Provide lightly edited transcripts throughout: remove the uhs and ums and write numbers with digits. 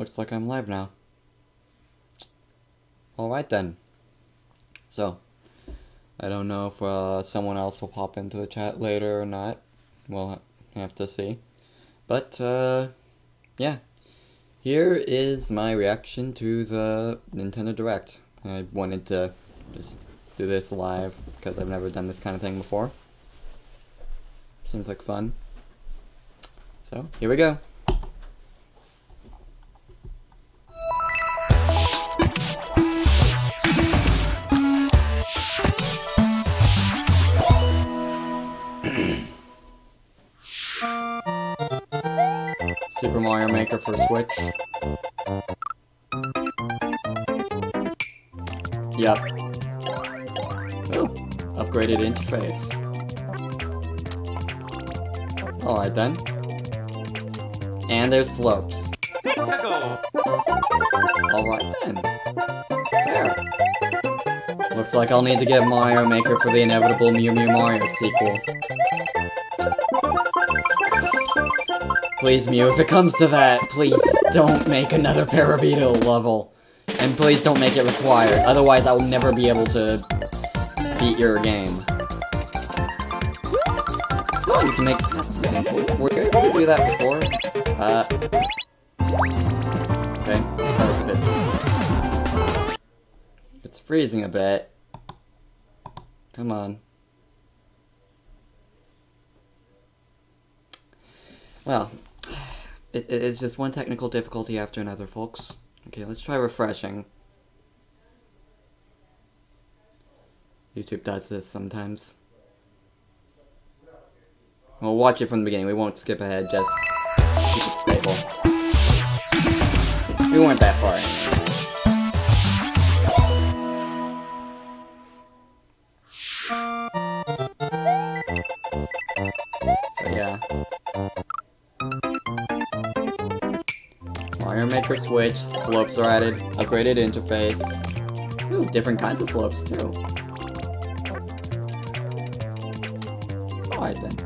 looks like I'm live now. Alright then. So, I don't know if someone else will pop into the chat later or not. We'll have to see. But, yeah. Here is my reaction to the Nintendo Direct. I wanted to just do this live because I've never done this kind of thing before. Seems like fun. So, here we go. Super Mario Maker for Switch. Yep. Oh, upgraded interface. Alright then. And there's slopes. Alright then. There. Looks like I'll need to get Mario Maker for the inevitable Mew Mew Mario sequel. Please, Mew, if it comes to that, please don't make another Parabeetle level. And please don't make it required, otherwise I'll never be able to beat your game. Oh, you can make... Were you able to do that before? Okay, that was a bit... It's freezing a bit. Come on. Well... It's just one technical difficulty after another, folks. Okay, let's try refreshing. YouTube does this sometimes. We'll watch it from the beginning. We won't skip ahead, just keep it stable. We weren't that far anyway. So yeah. Mario Maker Switch, slopes are added, upgraded interface. Ooh, different kinds of slopes too. Alright then.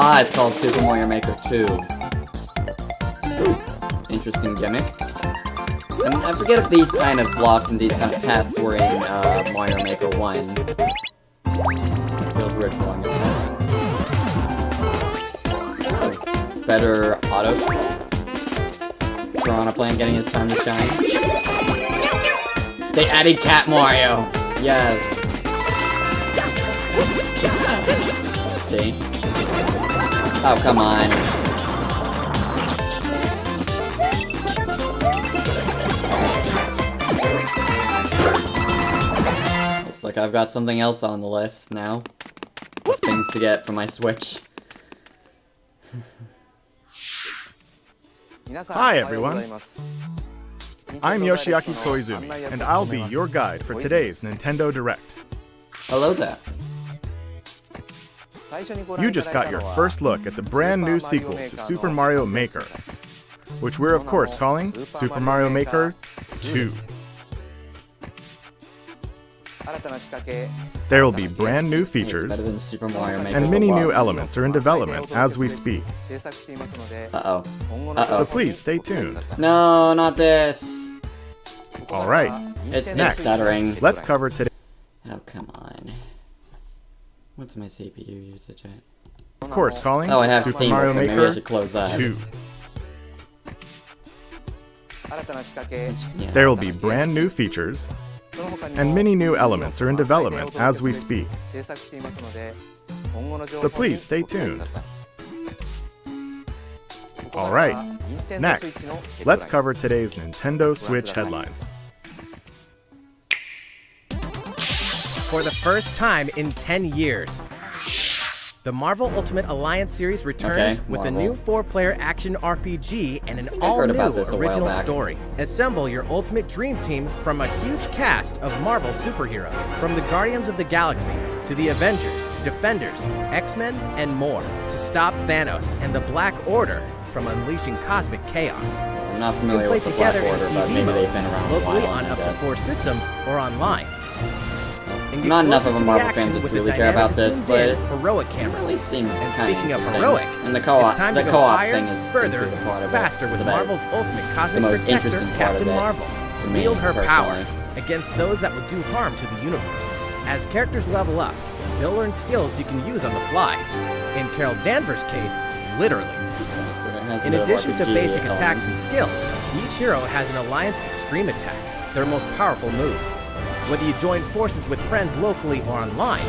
Ah, it's called Super Mario Maker 2. Ooh, interesting gimmick. And I forget if these kind of blocks and these kind of paths were in Mario Maker 1. Feels weird calling it that. Better auto scroll. Piranha Plant getting his time to shine. They added Cat Mario! Yes. See? Oh, come on. Looks like I've got something else on the list now. Things to get for my Switch. Hi everyone. I'm Yoshiaki Koizumi, and I'll be your guide for today's Nintendo Direct. Hello there. You just got your first look at the brand new sequel to Super Mario Maker, which we're of course calling Super Mario Maker 2. There will be brand new features, and many new elements are in development as we speak. Uh-oh. So please stay tuned. No, not this. Alright, It's next, stuttering. let's cover today. Oh, come on. What's my CPU usage at? Of course, calling Oh, I have Super Steam Mario open. Maybe I Maker should close that. 2. Yeah. There will be brand new features, and many new elements are in development as we speak. So please stay tuned. Alright, next, let's cover today's Nintendo Switch headlines. For the first time in 10 years, the Marvel Ultimate Alliance series returns with a new 4-player action RPG and an all-new original story. Assemble your ultimate dream team from a huge cast of Marvel superheroes, from the Guardians of the Galaxy to the Avengers Defenders, X-Men, and more to stop Thanos and the Black Order from unleashing cosmic chaos. I'm not familiar with the Black Order, but maybe they've been around a while. Locally on up to 4 systems or online. Not enough of a Marvel fan to really care about this, but heroic camera. It really seems And kind speaking of of interesting. heroic, And the co-op, it's time the to go co-op higher, thing is further, the part of faster it. with the Marvel's ultimate cosmic most protector, interesting part of Captain it, Marvel. to me, Wield her power personally. against those that would do harm to the universe. As characters level up, they'll learn skills you can use on the fly. In Carol Danvers' case, literally. So it has a In bit of addition to RPG basic elements. attacks and skills, each hero has an Alliance Extreme Attack, their most powerful move. Whether you join forces with friends locally or online,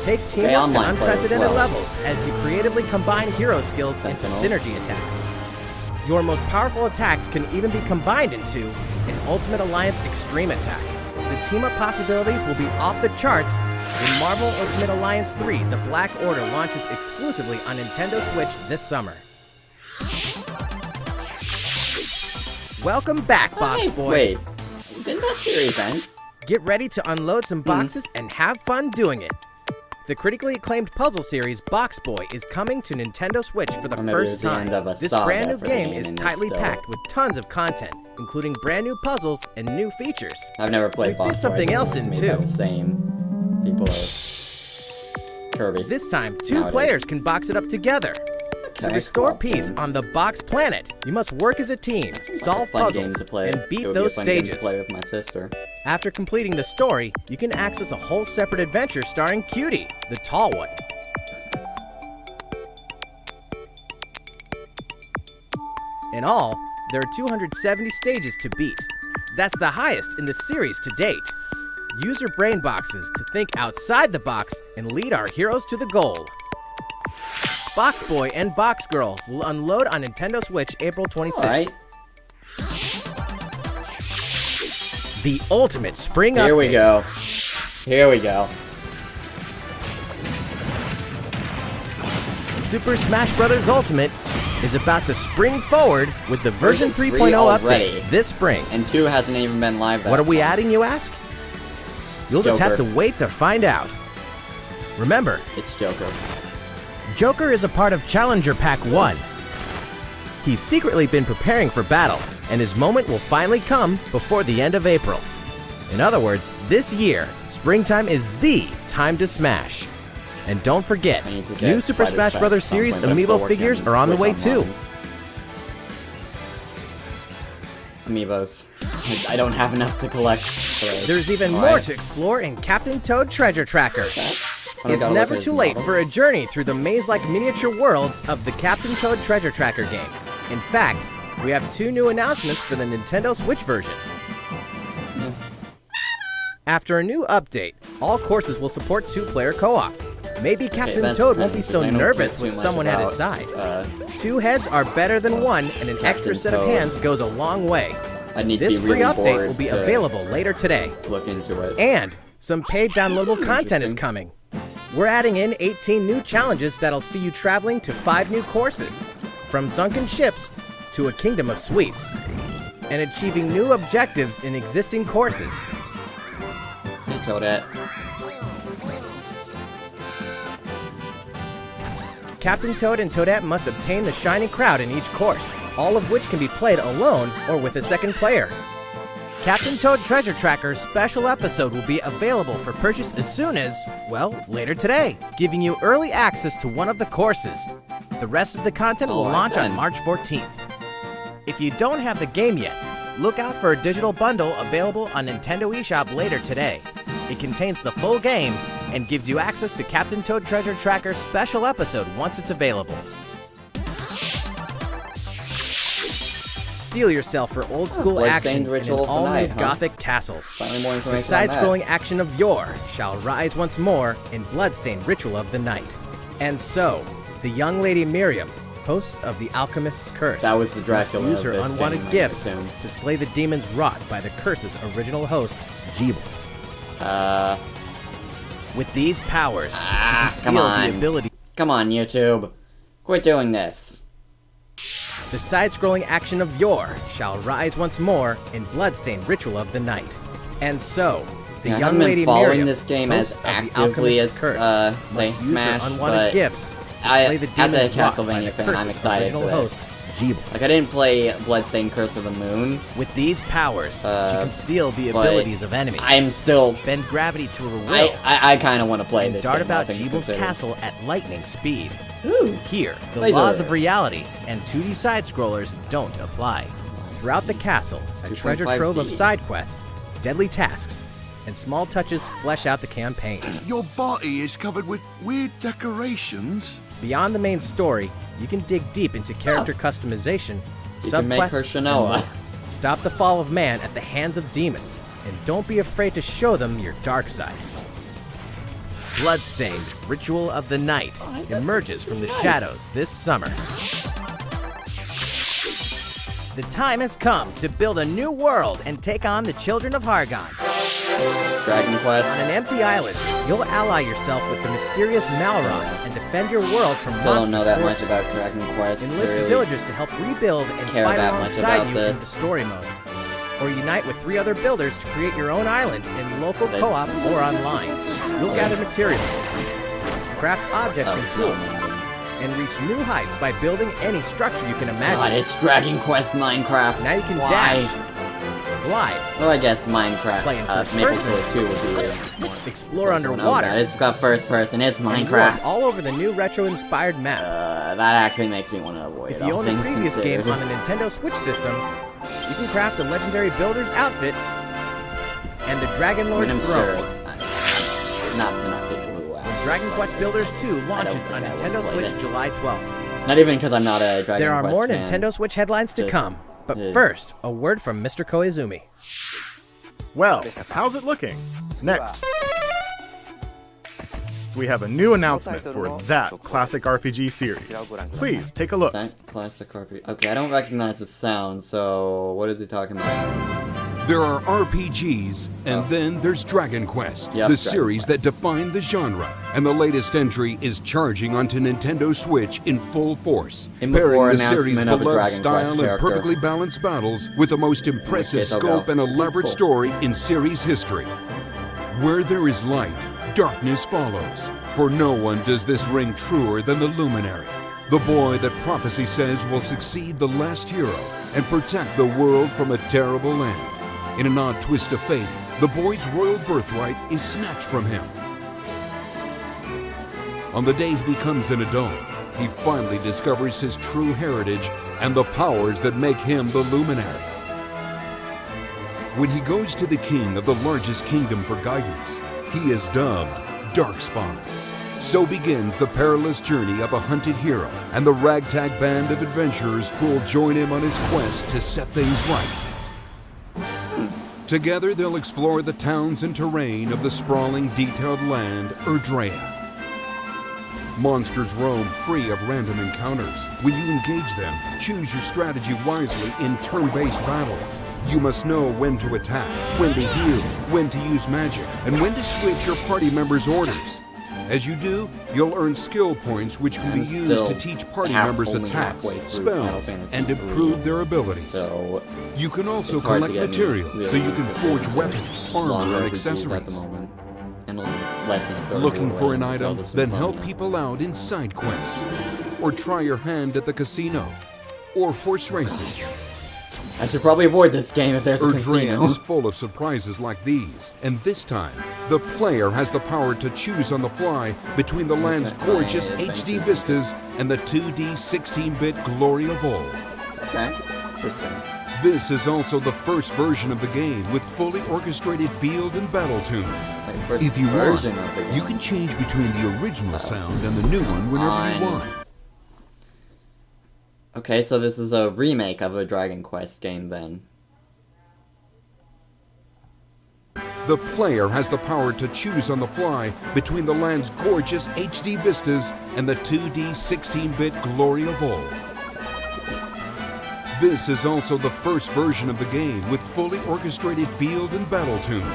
take teamwork to online play as unprecedented well. levels as you creatively combine hero skills Sentinels. into synergy attacks. Your most powerful attacks can even be combined into an Ultimate Alliance Extreme Attack. The team-up possibilities will be off the charts when Marvel Ultimate Alliance 3: The Black Order launches exclusively on Nintendo Switch this summer. Welcome back, Box Boy. Wait, didn't that series end? Get ready to unload some boxes and have fun doing it. The critically acclaimed puzzle series Box Boy is coming to Nintendo Switch for the Or maybe first it's the time. end of a This saga brand new for the game game is and tightly it's still- packed with tons of content, including brand new puzzles and new features. I've never played We've Box put something Boy, else it's in, made too. by the same people as Kirby. This time, 2 Nowadays. players can box it up together. To Okay, restore cool. peace on the Box Planet, you must work as a team, solve Fun game puzzles, to play. and It beat would be a those fun game to stages. play with my sister. After completing the story, you can access a whole separate adventure starring Cutie, the tall one. In all, there are 270 stages to beat. That's the highest in the series to date. Use your brain boxes to think outside the box and lead our heroes to the goal. Box Boy and Box Girl will unload on Nintendo Switch April 26th. Alright, The ultimate spring update. here we go. Here we go. Super Smash Bros. Ultimate is about to spring forward with the version Version 3.0 3 already. update this spring. And 2 hasn't even been live that What are we long. adding, you ask? You'll just have to Joker. wait to find out. Remember, It's Joker. Joker is a part of Challenger Pack 1. He's secretly been preparing for battle, and his moment will finally come before the end of April. In other words, this year, springtime is the time to smash. And don't forget, I need to get new Super Fighters Smash Pack Bros. at some series point, but I'm still amiibo working figures on are on the way Switch too. Online. Amiibos. I don't have enough to collect. For those. There's even more Alright. to explore in Captain Toad Treasure Tracker. I It's gotta never look at too his late model. for a journey through the maze-like miniature worlds of the Captain Toad Treasure Tracker game. In fact, we have 2 new announcements for the Nintendo Switch version. After a new update, all courses will support 2-player co-op. Maybe Captain that's Toad won't be nice, so because I don't nervous care too with much someone at his about, side. 2 heads are better than 1, and an extra set of Toad. hands goes a long way. I need This to be free really update bored will be to available later today. look into it. And some paid downloadable content is Interesting. coming. We're adding in 18 new challenges that'll see you traveling to 5 new courses, from sunken ships to a kingdom of sweets, and achieving new objectives in existing courses. Hey, Toadette. Captain Toad and Toadette must obtain the Shiny Crowd in each course, all of which can be played alone or with a second player. Captain Toad Treasure Tracker's special episode will be available for purchase as soon as, well, later today, giving you early access to one of the courses. The rest of the content will Alright launch then. on March 14th. If you don't have the game yet, look out for a digital bundle available on Nintendo eShop later today. It contains the full game and gives you access to Captain Toad Treasure Tracker's special episode once it's available. Steel yourself for old school action Bloodstained in Ritual an of the all-new Night, huh? Gothic castle. Finally more The information on that. side-scrolling action of yore shall rise once more in Bloodstained Ritual of the Night. And so, the young lady Miriam, host of the Alchemist's Curse, That was the must Dracula use of her this unwanted game, I gifts assume. to slay the demons wrought by the curse's original host, Jeeble. With these powers, she can steal come the on. ability. Come on, YouTube. Quit doing this. The side-scrolling action of yore shall rise once more in Bloodstained Ritual of the Night. And so, The Yeah, I young haven't been lady following Miriam, this game host as of the actively Alchemist's as Curse, say must use Smash, her unwanted but gifts to I, slay the as a demons wrought by Castlevania the fan, curses I'm of excited original for this. host, Jeeble. Like, I didn't play Bloodstained Curse of the Moon. With these powers, she can steal the but abilities of enemies, I'm still... bend gravity to her will, I kind of want to play and this dart game, about all things Jeeble's considered. castle at lightning speed. Ooh. Here, the Laser. laws of reality and 2D side-scrollers don't apply. Throughout the castle, a treasure 2.5D. trove of side quests, deadly tasks, and small touches flesh out the campaign. Your body is covered with weird decorations. Beyond the main story, you can dig deep into character customization, You can make her subquests, and Shanoa. more. Stop the fall of man at the hands of demons, and don't be afraid to show them your dark side. Bloodstained, Ritual of the Night emerges from the shadows this summer. The time has come to build a new world and take on the children of Hargon. Dragon On Quest. an empty island, you'll ally yourself with the mysterious Malron and defend your world from Still don't know monstrous that much forces. about Dragon Quest. Enlist really. villagers to help rebuild and care fight that much alongside about you this. in the story mode. Or unite with 3 other builders to create your own island in local They- co-op or online. You'll Okay. gather materials, craft objects Oh, and tools, and reach new heights by building any structure you can imagine. God, it's Dragon Quest Minecraft. Now you can Why? dash, glide, Well, I guess Minecraft. Play in first Maple person. Sword 2 would be more. explore Everyone knows underwater, that. It's got first person. It's and Minecraft. walk all over the new retro-inspired map. That actually makes me want to avoid If all you own the things previous considered. game on the Nintendo Switch system, you can craft the legendary builder's outfit and the Dragon I mean, Lord's I'm throne. sure. Not people who Dragon Quest Builders 2 launches think on I would Nintendo play Switch this. July 12th. Not even because I'm not a Dragon There are Quest more fan. Nintendo Switch headlines to Just- come, but yeah. first, a word from Mr. Koizumi. Well, how's it looking? Next. We have a new announcement for that classic RPG series. Please take a look. That classic RPG. Okay, I don't recognize the sound, so what is he talking about? There are RPGs, and then there's Dragon Quest, Yep, the Dragon series Quest. that defined the genre. And the latest entry is charging onto Nintendo Switch in full force, In pairing before the series' announcement of a beloved Dragon style Quest and character. perfectly balanced battles with the most impressive case, I'll scope go. and elaborate Cool. story in series history. Where there is light, darkness follows. For no one does this ring truer than the Luminary, the boy that prophecy says will succeed the last hero and protect the world from a terrible end. In an odd twist of fate, the boy's royal birthright is snatched from him. On the day he becomes an adult, he finally discovers his true heritage and the powers that make him the Luminary. When he goes to the king of the largest kingdom for guidance, he is dubbed Darkspawn. So begins the perilous journey of a hunted hero and the ragtag band of adventurers who will join him on his quest to set things right. Together they'll explore the towns and terrain of the sprawling, detailed land, Erdrea. Monsters roam free of random encounters. When you engage them, choose your strategy wisely in turn-based battles. You must know when to attack, when to heal, when to use magic, and when to switch your party members' orders. As you do, you'll earn skill points which can I'm be used still to teach party only members attacks, halfway through Final spells, Fantasy and III. improve their abilities. So, You can also it's hard to collect get materials really so you can forge good weapons, longer armor, and RPGs at the accessories. moment. And only less than a third Looking of the for way an into item? Tales of Then Symphonia. help people out in side quests. Or try your hand at the casino. Or horse races. I should probably avoid this game if there's a Erdrea casino. is full of surprises like these. And this time, the player has the power to choose on the fly between the land's Okay, gorgeous fine, HD adventure. vistas and the 2D 16-bit glory of old. Okay, interesting. This is also the first version of the game with fully orchestrated field and battle tunes. Like, first If you want, version of the game. you can change between the original sound and the new one whenever on. you want. Okay, so this is a remake of a Dragon Quest game then. The player has the power to choose on the fly between the land's gorgeous HD vistas and the 2D 16-bit glory of old. This is also the first version of the game with fully orchestrated field and battle tunes.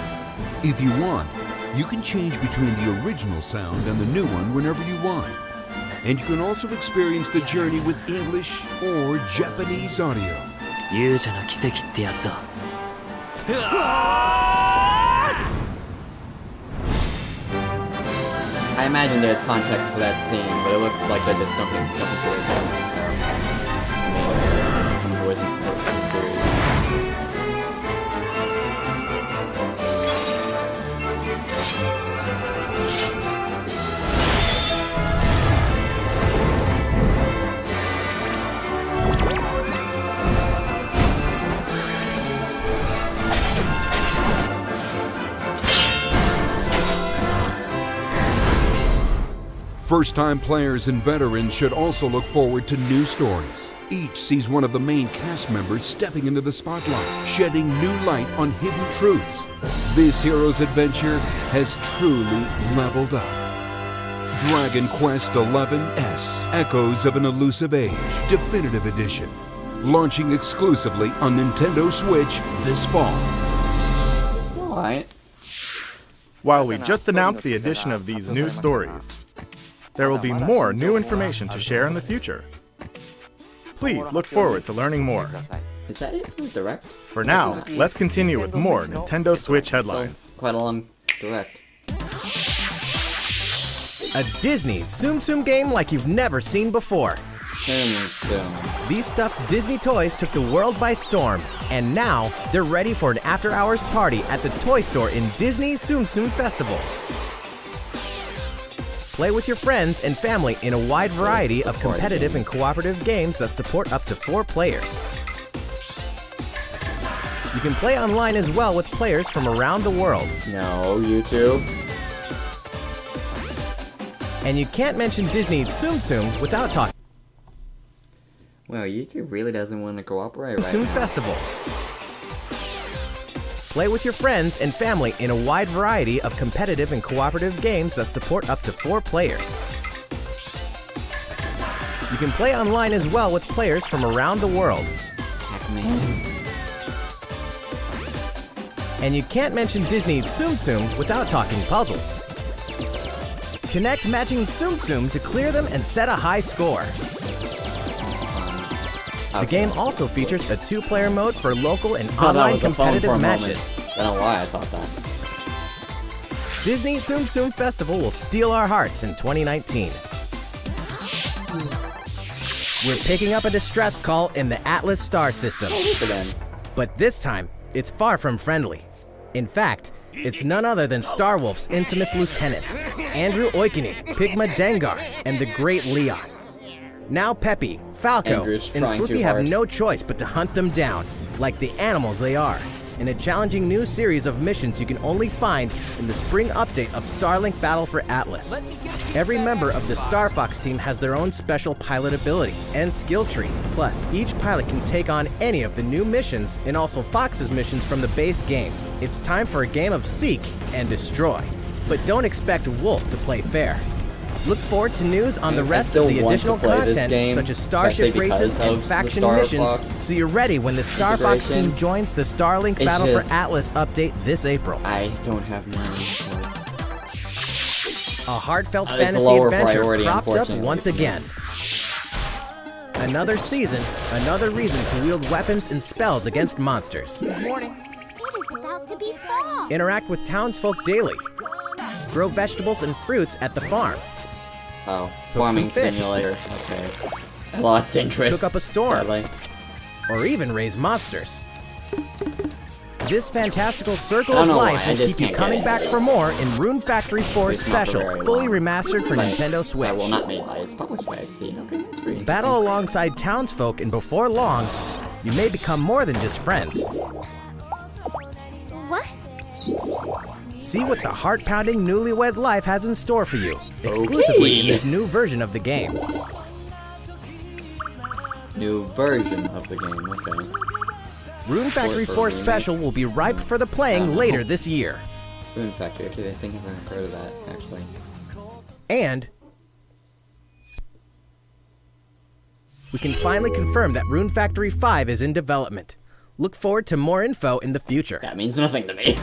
If you want, you can change between the original sound and the new one whenever you want. And you can also experience the journey with English or Japanese audio. 勇者の奇跡ってやつだ。I imagine there's context for that scene, but it looks like they're just jumping to it again. I mean, some boys in the first series. First-time players and veterans should also look forward to new stories. Each sees one of the main cast members stepping into the spotlight, shedding new light on hidden truths. This hero's adventure has truly leveled up. Dragon Quest XI-S, Echoes of an Elusive Age, Definitive Edition. Launching exclusively on Nintendo Switch this fall. Alright. While we just announced the addition of these new stories, there will be more new information to share in the future. Please look forward to learning more. Is that it for the Direct? For now, let's continue with more Nintendo Switch headlines. So, quite a long Direct. A Disney Tsum Tsum game like you've never seen before. These stuffed Disney toys took the world by storm, and now they're ready for an after-hours party at the toy store in Disney Tsum Tsum Festival. Play with your friends and family in a wide variety of competitive and cooperative games that support up to 4 players. You can play online as well with players from around the world. No, YouTube. And you can't mention Disney Tsum Tsum without talking Well, YouTube really doesn't want to cooperate right Tsum now. Festival. Play with your friends and family in a wide variety of competitive and cooperative games that support up to 4 players. You can play online as well with players from around the world. Pac-Man. And you can't mention Disney Tsum Tsum without talking puzzles. Connect matching Tsum Tsum to clear them and set a high score. The game also features a 2-player mode for local and online competitive matches. I don't know why I thought that. Disney Tsum Tsum Festival will steal our hearts in 2019. We're picking up a distress call in the Atlas star system. But this time, it's far from friendly. In fact, it's none other than Starwolf's infamous lieutenants, Andrew Oikini, Pigma Dengar, and the Great Leon. Now Peppy, Falco, and Slippy have no choice but to hunt them down, like the animals they are, in a challenging new series of missions you can only find in the spring update of Starlink Battle for Atlas. Every member of the Star Fox team has their own special pilot ability and skill tree. Plus, each pilot can take on any of the new missions and also Fox's missions from the base game. It's time for a game of seek and destroy. But don't expect Wolf to play fair. Look forward to news on the rest of the additional content, such as starship races and faction missions, so you're ready when the Star Fox team joins the Starlink Battle for Atlas update this April. I don't have money. A heartfelt fantasy adventure crops up once again. Another season, another reason to wield weapons and spells against monsters. Good morning. It is about to be fall. Interact with townsfolk daily. Grow vegetables and fruits at the farm. Oh, farming simulator. Okay. I lost interest. Cook up a storm. Sadly. Or even raise monsters. This fantastical circle of life will keep you coming back for more in Rune Factory 4 Special, fully remastered for Nintendo Switch. Well, not made by, it's published by XC. Okay, it's pretty Battle alongside townsfolk, and before long, you may become more than just friends. What? See what the heart-pounding newlywed life has in store for you, exclusively in this new version of the game. New version of the game, okay. Rune Factory 4 Special will be ripe for the playing later this year. Rune Factory, actually, I think I've heard of that, actually. And we can finally confirm that Rune Factory 5 is in development. Look forward to more info in the future. That means nothing to me.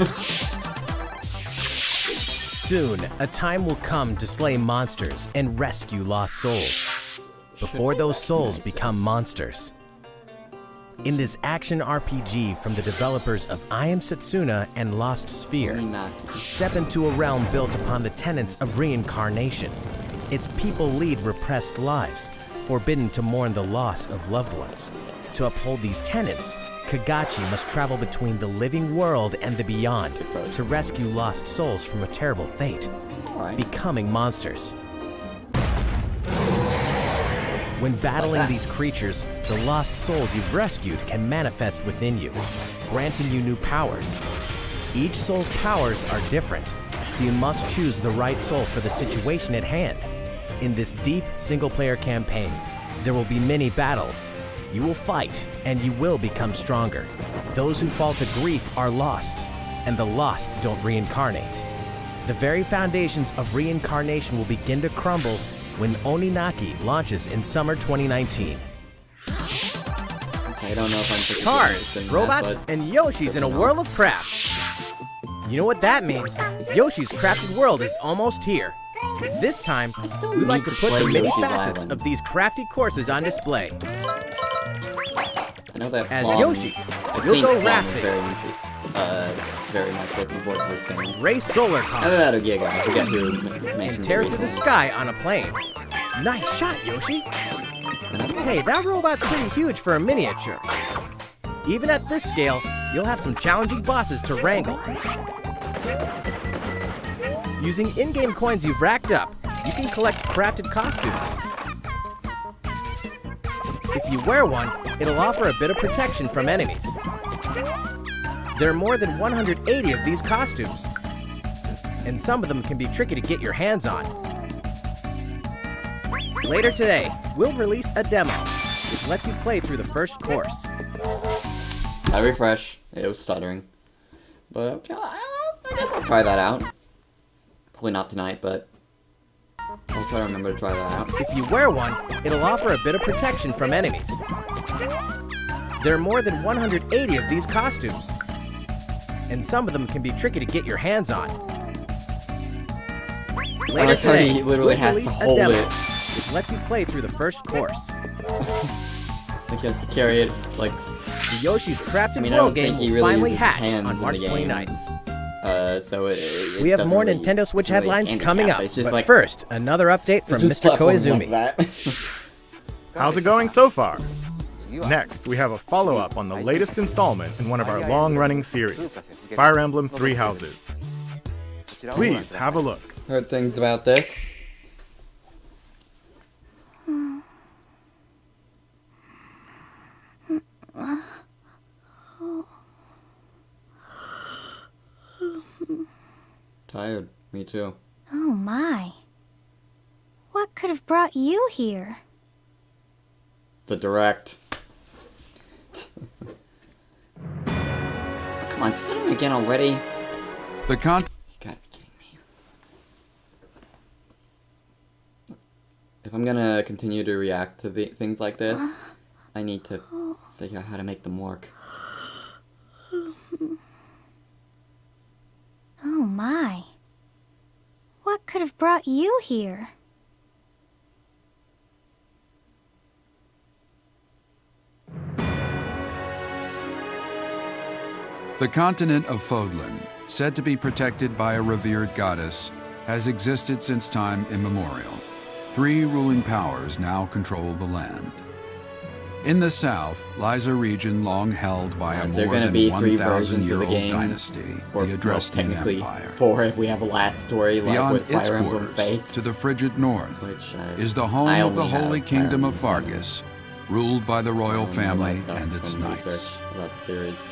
Soon, a time will come to slay monsters and rescue lost souls. Before those souls become monsters. In this action RPG from the developers of I Am Setsuna and Lost Sphere, step into a realm built upon the tenets of reincarnation. Its people lead repressed lives, forbidden to mourn the loss of loved ones. To uphold these tenets, Kagachi must travel between the living world and the beyond to rescue lost souls from a terrible fate, becoming monsters. When battling these creatures, the lost souls you've rescued can manifest within you, granting you new powers. Each soul's powers are different, so you must choose the right soul for the situation at hand. In this deep single-player campaign, there will be many battles. You will fight, and you will become stronger. Those who fall to grief are lost, and the lost don't reincarnate. The very foundations of reincarnation will begin to crumble when Oninaki launches in summer 2019. I don't know if I'm particularly Cars, interested in robots, that, and Yoshis in a world of craft. You know what that means? Yoshi's Crafted World is almost here. This time, we like to put the many facets of these crafty courses on display. I know that As Plum, Yoshi, the you'll theme go Plum rafting. is very much looking forward to this game. Race solar Either cars that or Giga, I forget who mentioned and tear it through the recently. sky on a plane. Nice shot, Yoshi. Hey, that robot's pretty huge for a miniature. Even at this scale, you'll have some challenging bosses to wrangle. Using in-game coins you've racked up, you can collect crafted costumes. If you wear one, it'll offer a bit of protection from enemies. There are more than 180 of these costumes, and some of them can be tricky to get your hands on. Later today, we'll release a demo, which lets you play through the first course. Gotta refresh. It was stuttering. But I guess I'll try that out. Probably not tonight, but I'll try to remember to try that out. If you wear one, it'll offer a bit of protection from enemies. There are more than 180 of these costumes, and some of them can be tricky to get your hands on. Later like how he today, literally we'll has to release a hold demo, it. which lets you play through the first course. Like he has to carry it, like, The Yoshi's Crafted I mean, I World don't think game he will really finally uses hatch hands on in March the game. 29th. So it We have doesn't more really- Nintendo Switch doesn't really headlines handicap coming it. up, It's just but like, first, another update from just Mr. platforms Koizumi. like that. How's it going so far? Next, we have a follow-up on the latest installment in one of our long-running series, Fire Emblem Three Houses. Please have a look. Heard things about this. Tired. Me too. Oh my. What could have brought you here? The direct. Oh, come on, stuttering again already. The You gotta be kidding me. If I'm gonna continue to react to things like this, I need to figure out how to make them work. Oh my. What could have brought you here? The continent of Fodlan, said to be protected by a revered goddess, has existed since time immemorial. 3 ruling powers now control the land. In the south lies a region long held by a Is there more gonna than be 3 versions of the 1,000-year-old game? dynasty, Or the Adrestian technically Empire. 4 if we have a last story like Beyond with its Fire Emblem borders, Fates. to the frigid north, which, is the home I of the only have holy Fire kingdom of Emblem 7. Fargus, ruled by the So I royal don't know family about stuff and its from knights. research about the series.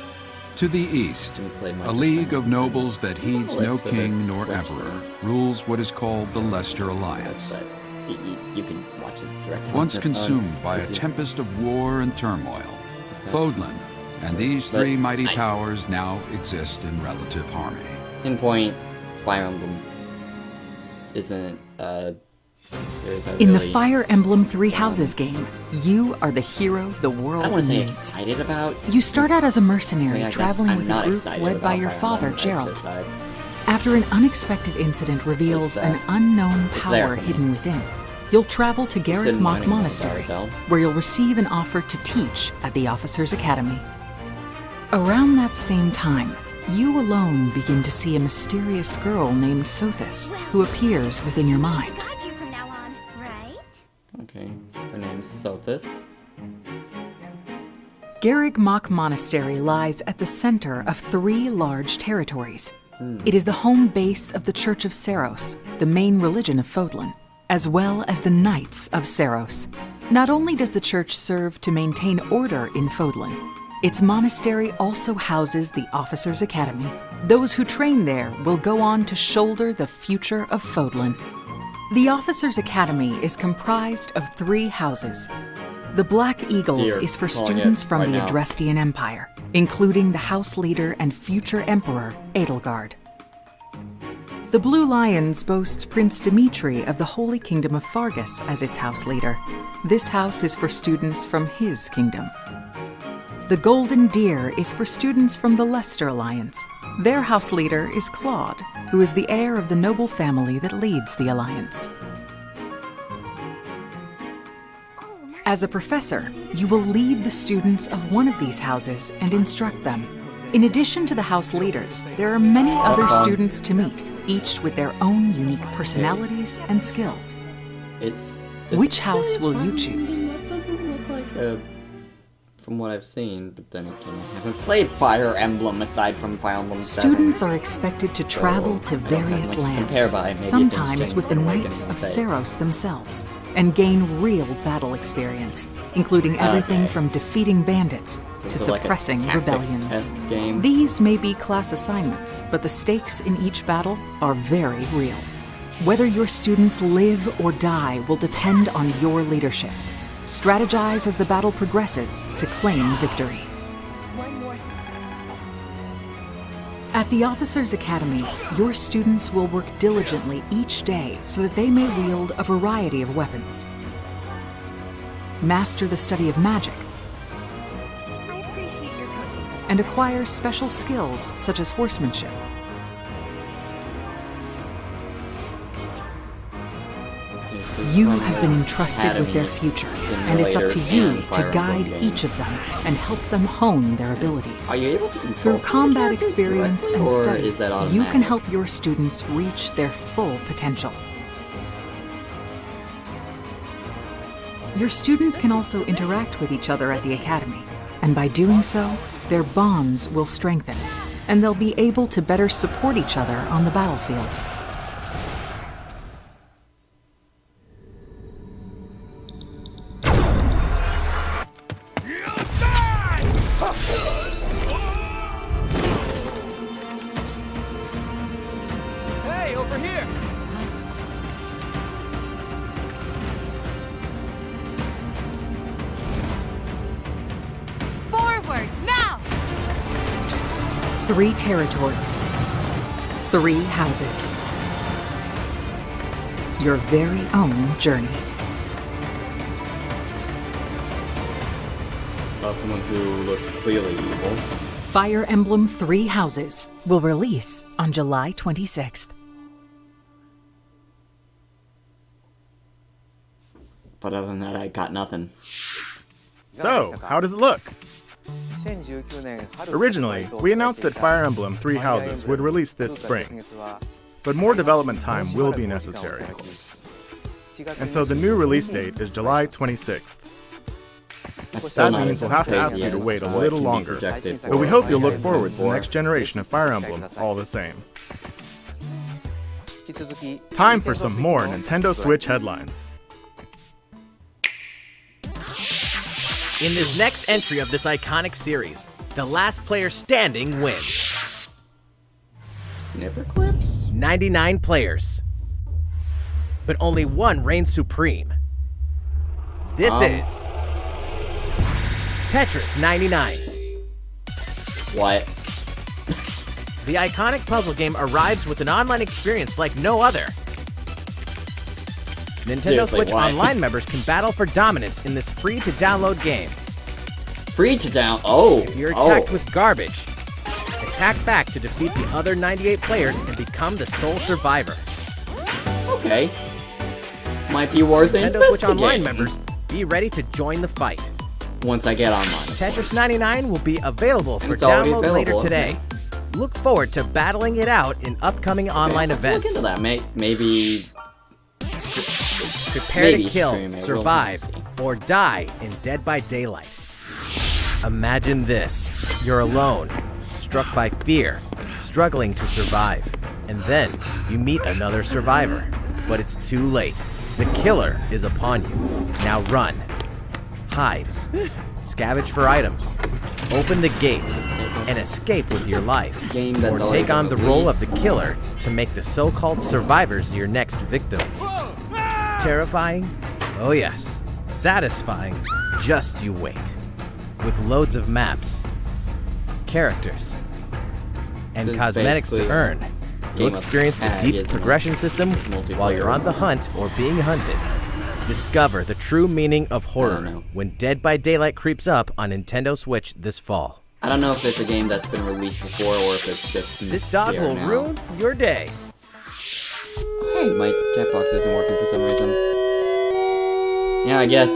To the east, Haven't played much a of league Fire of Emblem nobles 7. that heeds It's on the no list for the king nor Switch, emperor though. rules what is called the Leicester That's Alliance. that. You can watch it directly. Once on your consumed phone by a if you- tempest of war and turmoil, That's- Fodlan and these But 3 mighty I- powers now exist in relative harmony. In point, Fire Emblem isn't a series I In the really- Fire Emblem Three Houses game, you are the hero the I world don't want to say needs. excited about. You start out as a I mercenary guess traveling I'm with a not group excited led by about your Fire father, Emblem, Gerald. it's just, After an unexpected incident reveals It's, an unknown it's power there for me. hidden within, you'll travel to Just Garrick didn't Mach mind about Monastery, Bell. where you'll receive an offer to teach at the Officers' Academy. Around that same time, you alone begin to see a mysterious girl named Sothis, who appears within your mind. Got you from now on, right? Okay, her name's Sothis. Garrick Mach Monastery lies at the center of 3 large territories. It is the home base of the Church of Seiros, the main religion of Fodlan, as well as the Knights of Seiros. Not only does the church serve to maintain order in Fodlan, its monastery also houses the Officers' Academy. Those who train there will go on to shoulder the future of Fodlan. The Officers' Academy is comprised of 3 houses. The Black Eagles Dear, is for calling students it from right the now. Adrestian Empire, including the house leader and future emperor, Edelgard. The Blue Lions boasts Prince Dimitri of the Holy Kingdom of Fargus as its house leader. This house is for students from his kingdom. The Golden Deer is for students from the Leicester Alliance. Their house leader is Claude, who is the heir of the noble family that leads the Alliance. As a professor, you will lead the students of one of these houses and instruct them. In addition to the house leaders, there are many other students to meet, each with their own unique personalities and skills. It's Which house will you choose? That doesn't look like from what I've seen, but then again, I haven't played Fire Emblem aside from Fire Emblem 7. Students are expected to travel to I don't have various much to compare by. lands, Maybe sometimes things with the change Knights in of Faith. Seiros themselves, and gain real battle experience, including everything Okay. from defeating bandits So to it's like a suppressing tactics rebellions. test game. These may be class assignments, but the stakes in each battle are very real. Whether your students live or die will depend on your leadership. Strategize as the battle progresses to claim victory. One more success. At the Officers' Academy, your students will work diligently each day so that they may wield a variety of weapons. Master the study of magic I appreciate your coaching. and acquire special skills such as horsemanship. You have been entrusted with their future, and it's up to you to guide each of them and help them hone their abilities. Are you able to control Through combat characters experience directly, and or study, is that you automatic? can help your students reach their full potential. Your students can also interact with each other at the Academy, and by doing so, their bonds will strengthen, and they'll be able to better support each other on the battlefield. Hey, over here! Forward, now! 3 territories, 3 houses. Your very own journey. Saw someone who looked clearly evil. Fire Emblem 3 Houses will release on July 26th. But other than that, I got nothing. So, how does it look? Originally, we announced that Fire Emblem 3 Houses would release this spring, but more development time will be necessary. And so the new release date is July 26th. That's still That not means as we'll have to ask crazy you to as wait a what little can be longer, projected but we for hope you'll look Fire forward to the Emblem next 4. generation of Fire Emblem all the same. Time for some more Nintendo Switch headlines. In this next entry of this iconic series, the last player standing wins. Snipper clips? 99 players. But only one reigns supreme. This is Tetris 99. What? The iconic puzzle game arrives with an online experience like no other. Nintendo Seriously, Switch what? Online members can battle for dominance in this free-to-download game. Free to down. Oh. If you're attacked with garbage, attack back to defeat the other 98 players and become the sole survivor. Okay. Might be worth Nintendo Switch Online investigating. members, be ready to join the fight. Once I get online. of Tetris course. 99 will be available for It's already download later available, today. Look forward to battling it out in upcoming online I'll have to look events. into that. Maybe Prepare maybe to kill, stream it. We'll survive, see. or die in Dead by Daylight. Imagine this. You're alone, struck by fear, struggling to survive. And then you meet another survivor. But it's too late. The killer is upon you. Now run. Hide. Scavenge for items. Open the gates and escape with your life. Game that's Or already take on been the role of the released. killer to make the so-called survivors your next victims. Terrifying? Oh yes. Satisfying? Just you wait. With loads of maps, characters, and This is cosmetics to basically earn. You'll game of experience a tag, deep isn't it? progression system Multiplayer. while you're on the hunt or being hunted. Discover the true meaning of I don't horror know. when Dead by Daylight creeps up on Nintendo Switch this fall. I don't know if it's a game that's been released before or if it's just This dog there will now. ruin your day. Hey, my Jetbox isn't working for some reason. Yeah, I guess,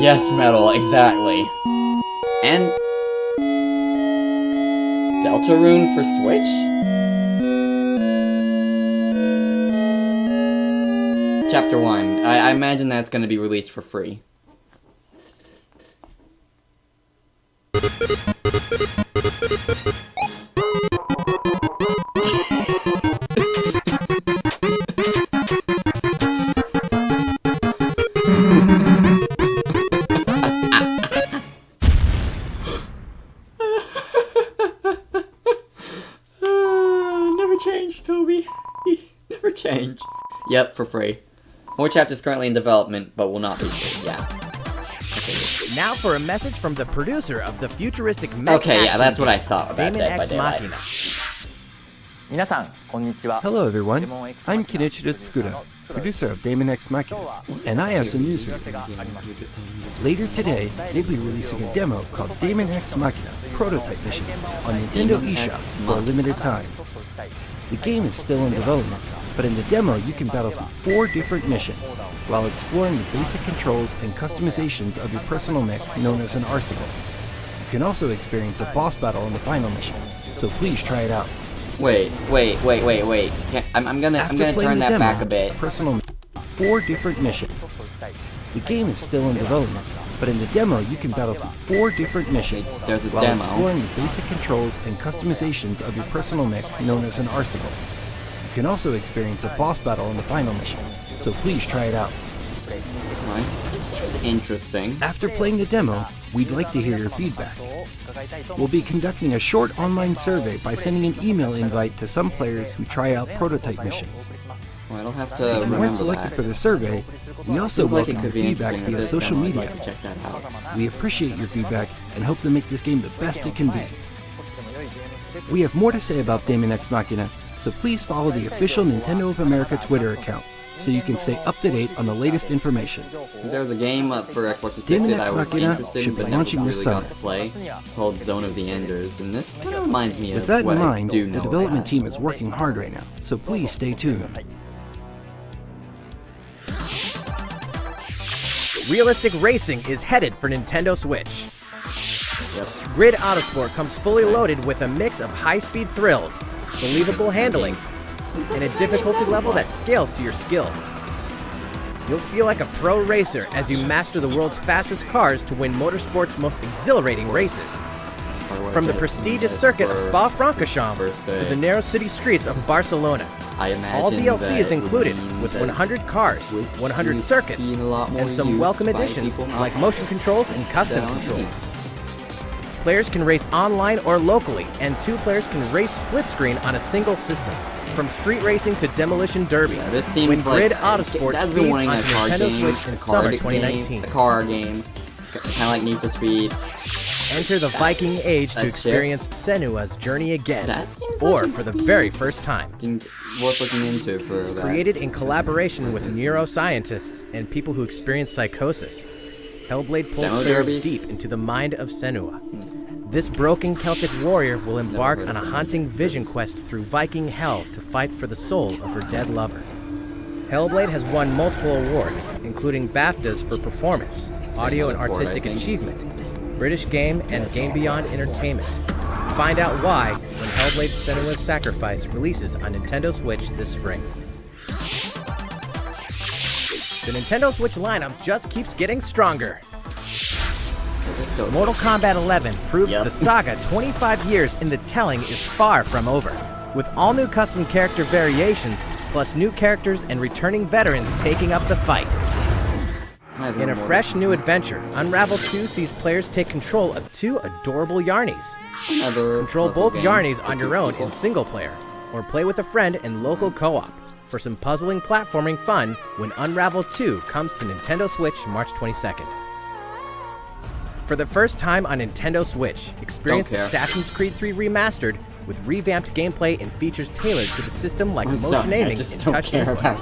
yes, Metal, exactly. And Deltarune for Switch? Chapter 1. I imagine that's gonna be released for free. Never change, Toby. Never change. Yep, for free. More chapters currently in development, but will not be free. Yeah. Now for a message from the producer of the futuristic mech Okay, yeah, action that's what I game, thought about Daemon Dead by X Daylight. Machina. Hello everyone, I'm Kenichiro Tsukuda, producer of Daemon X Machina, and I have some news for you. Later today, they'll be releasing a demo called Daemon X Machina Prototype Mission on Nintendo Daemon X eShop for a limited time. The game is still in development, but in the demo you can battle through 4 different missions while exploring the basic controls and customizations of your personal mech known as an Arsenal. You can also experience a boss battle in the final mission, so please try it out. Wait. Yeah, I'm gonna After playing turn the that demo, back a bit. Personal 4 different missions. The game is still in development, but in the demo you can battle through 4 different missions There's a while demo. exploring the basic controls and customizations of your personal mech known as an Arsenal. You can also experience a boss battle in the final mission, so please try it out. Right. It seems interesting. After playing the demo, we'd like to hear your feedback. We'll be conducting a short online survey by sending an email invite to some players who try out prototype missions. Well, I'll have to If you remember weren't selected that. for the survey, we also Seems like it welcome could your be feedback interesting. via This social demo, I'd media. like to check that out. We appreciate your feedback and hope to make this game the best it can be. We have more to say about Daemon X Machina, so please follow the official Nintendo of America Twitter account so you can stay up to date on the latest information. There was a game up for Xbox 360 Daemon that X I was Machina interested in, should be but never launching this really got summer. to play, called Zone of the Enders, and this kind of reminds me With of that in what mind, I do the know development about. team is working hard right now, so please stay tuned. Realistic racing is headed for Nintendo Switch. Yep. Grid Autosport comes fully loaded with a mix of high-speed thrills, believable handling, and a difficulty level that scales to your skills. You'll feel like a pro racer as you master the world's fastest cars to win motorsport's most exhilarating races. From the prestigious circuit of Spa-Francorchamps to the narrow city streets of Barcelona, I imagine all DLC that is it would included mean with that 100 cars, Switch 100 is circuits, being a lot more and some used welcome by additions people not like motion controls and custom down controls. east. Players can race online or locally, and 2 players can race split screen on a single system. From street racing to demolition derby, Yeah, this seems when like Grid Autosport that's speeds been wanting onto a car Nintendo game, Switch in a summer car 2019. game, a car game, kind of like Need for Speed. Enter the Viking Age to That's experience Senua's journey again, That seems or like for the it'd be very first time. Worth looking into for that. Created in collaboration with neuroscientists and people who experience psychosis, Hellblade pulls Demo players derbies? deep into the mind of Senua. This broken Celtic warrior will embark on a haunting vision quest through Viking hell to fight for the soul of her dead lover. Hellblade has won multiple awards, including BAFTAs for performance, audio and artistic achievement, British Game, and Game Beyond Entertainment. Find out why when Hellblade: Senua's Sacrifice releases on Nintendo Switch this spring. The Nintendo Switch lineup just keeps getting stronger. Mortal Kombat 11 proves the saga 25 years in the telling is far from over, with all new custom character variations, plus new characters and returning veterans taking up the fight. In a fresh new adventure, Unravel 2 sees players take control of 2 adorable Yarnies. Control both Yarnies on your own in single player, or play with a friend in local co-op for some puzzling platforming fun when Unravel 2 comes to Nintendo Switch March 22nd. For the first time on Nintendo Switch, experience Assassin's Creed 3 Remastered with revamped gameplay and features tailored to the system like motion aiming and touch input.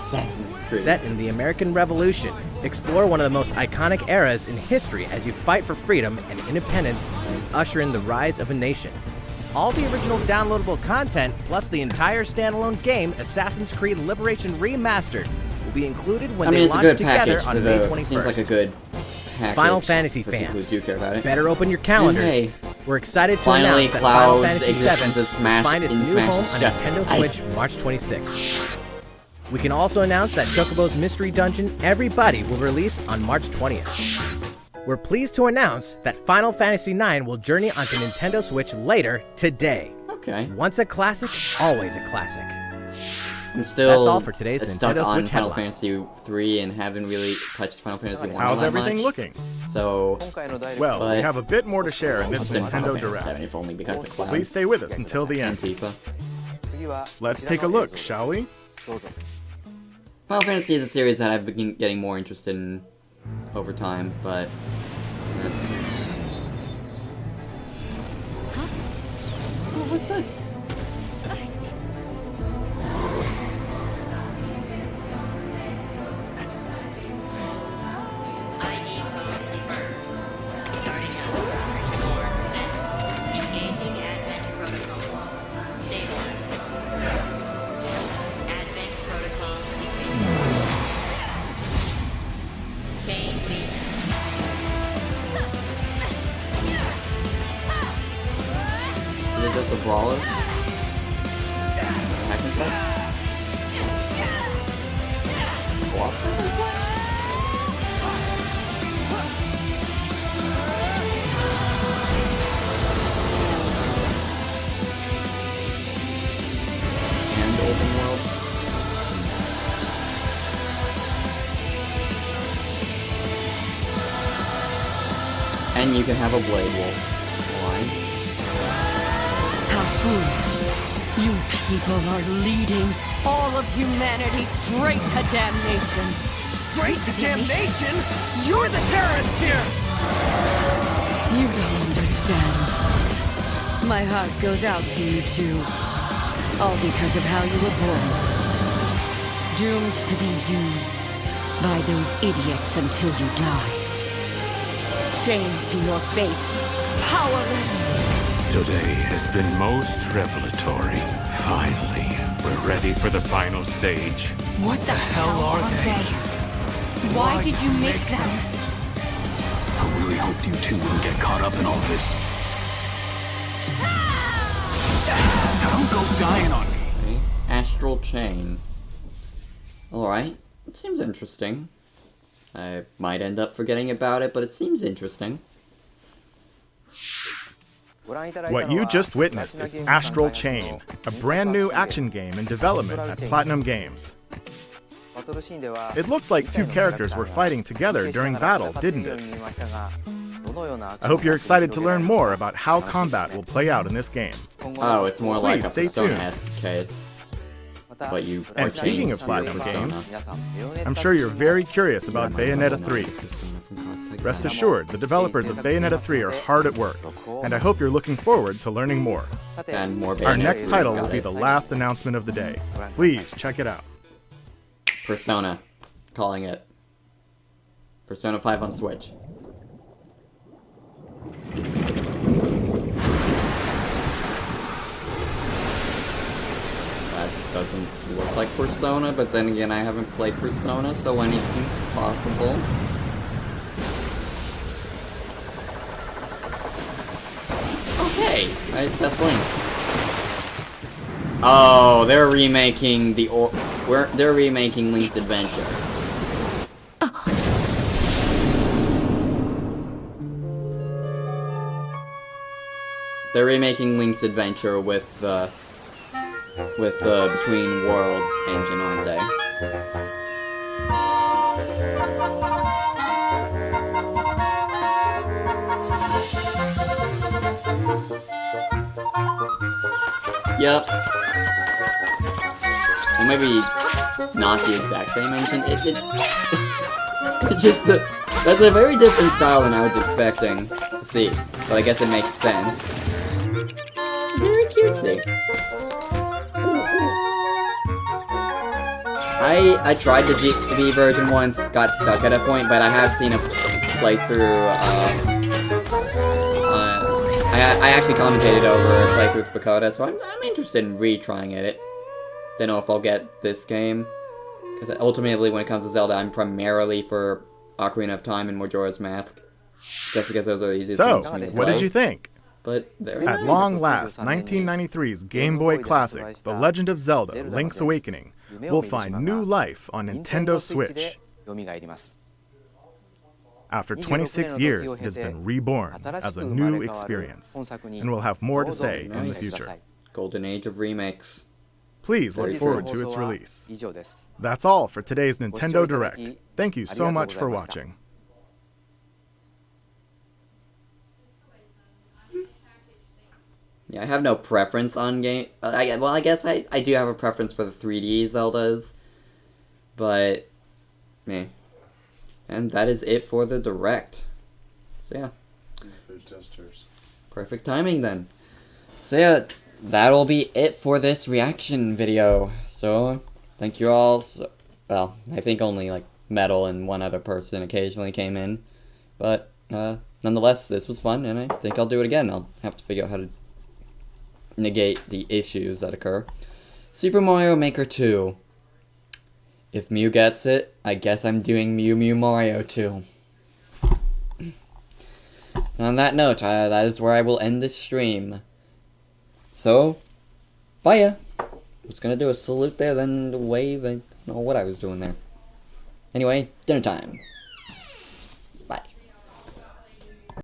Set in the American Revolution, explore one of the most iconic eras in history as you fight for freedom and independence and usher in the rise of a nation. All the original downloadable content, plus the entire standalone game, Assassin's Creed Liberation Remastered, will be included when they launch together on May 21st. Seems like a good package. Final Fantasy fans, who do care about it. better open your calendars. Hey, we're excited to finally, announce that Final Cloud's Fantasy existence VII is smashed will find its in new Smash home is on just- Nintendo Switch March 26th. We can also announce that Chocobo's Mystery Dungeon Everybody will release on March 20th. We're pleased to announce that Final Fantasy IX will journey onto Nintendo Switch later today. Okay. Once a classic, always a classic. I'm still That's all for today's stuck Nintendo on Switch Final headlines. Fantasy 3 and haven't really touched Final Fantasy 1 How's that everything much. looking? So, Well, we But- have a bit more to share in this almost in Final Nintendo Fantasy Direct. 7 if only because of Cloud Please stay with us until the and end. Tifa. Let's take a look, shall we? Final Fantasy is a series that I've been getting more interested in over time, but... Oh, what's this? ID code confirmed. Starting up. Door set. Engaging Advent protocol. Stabilized. Advent protocol completed. Chain legion. Is it just a brawler? Hack and stuff? And open world. And you can have a Blade Wolf line. How foolish. You people are leading all of humanity straight to damnation. Straight to damnation? You're the terrorist here! You don't understand. My heart goes out to you two. All because of how you were born. Doomed to be used by those idiots until you die. Chained to your fate. Powerless. Today has been most revelatory. Finally, we're ready for the final stage. What the hell are they? Why did you make them? I really hoped you two wouldn't get caught up in all this. Now don't go dying on me. Okay. Astral Chain. Alright. It seems interesting. I might end up forgetting about it, but it seems interesting. What you just witnessed is Astral Chain, a brand new action game in development at Platinum Games. It looked like 2 characters were fighting together during battle, didn't it? I hope you're excited to learn more about how combat will play out in this game. Oh, it's more like Please a stay tuned. Persona-esque case. But you are And speaking of changed Platinum your persona. Games, I'm sure you're very curious about Bayonetta 3. Rest assured, the developers of Bayonetta 3 are hard at work, and I hope you're looking forward to learning more. And more Our Bayonetta next 3, title got will be it. the last announcement of the day. Please check it out. Persona. Calling it. Persona 5 on Switch. doesn't look like Persona, but then again, I haven't played Persona, so anything's possible. Okay, that's Link. Oh, they're remaking they're remaking Link's Adventure. They're remaking Link's Adventure with Between Worlds engine, aren't they? Yep. Well, maybe not the exact same engine. It's just that's a very different style than I was expecting to see. But I guess it makes sense. It's very cutesy. I tried the V version once, got stuck at a point, but I have seen a playthrough. I actually commentated over a playthrough with Bakota, so I'm interested in retrying it. Don't know if I'll get this game, because ultimately when it comes to Zelda, I'm primarily for Ocarina of Time and Majora's Mask, just because those are the easiest ones for me to what did you think? But very At nice. long last, 1993's Game Boy classic, The Legend of Zelda: Link's Awakening, will find new life on Nintendo Switch. After 26 years, it has been reborn as a new experience, and we'll have more to say in the future. Golden Age of Remakes. Please look forward to its release. That's all for today's Nintendo Direct. Thank you so much for watching. Yeah, I have no preference on game. I guess I do have a preference for the 3D Zeldas, but meh. And that is it for the Direct. So yeah. Perfect timing then. So yeah, that'll be it for this reaction video. So thank you all. Well, I think only like Metal and one other person occasionally came in, but nonetheless, this was fun, and I think I'll do it again. I'll have to figure out how to negate the issues that occur. Super Mario Maker 2. If Mew gets it, I guess I'm doing Mew Mew Mario 2. On that note, that is where I will end this stream. So, bye ya. I was gonna do a salute there, then wave. I don't know what I was doing there. Anyway, dinner time.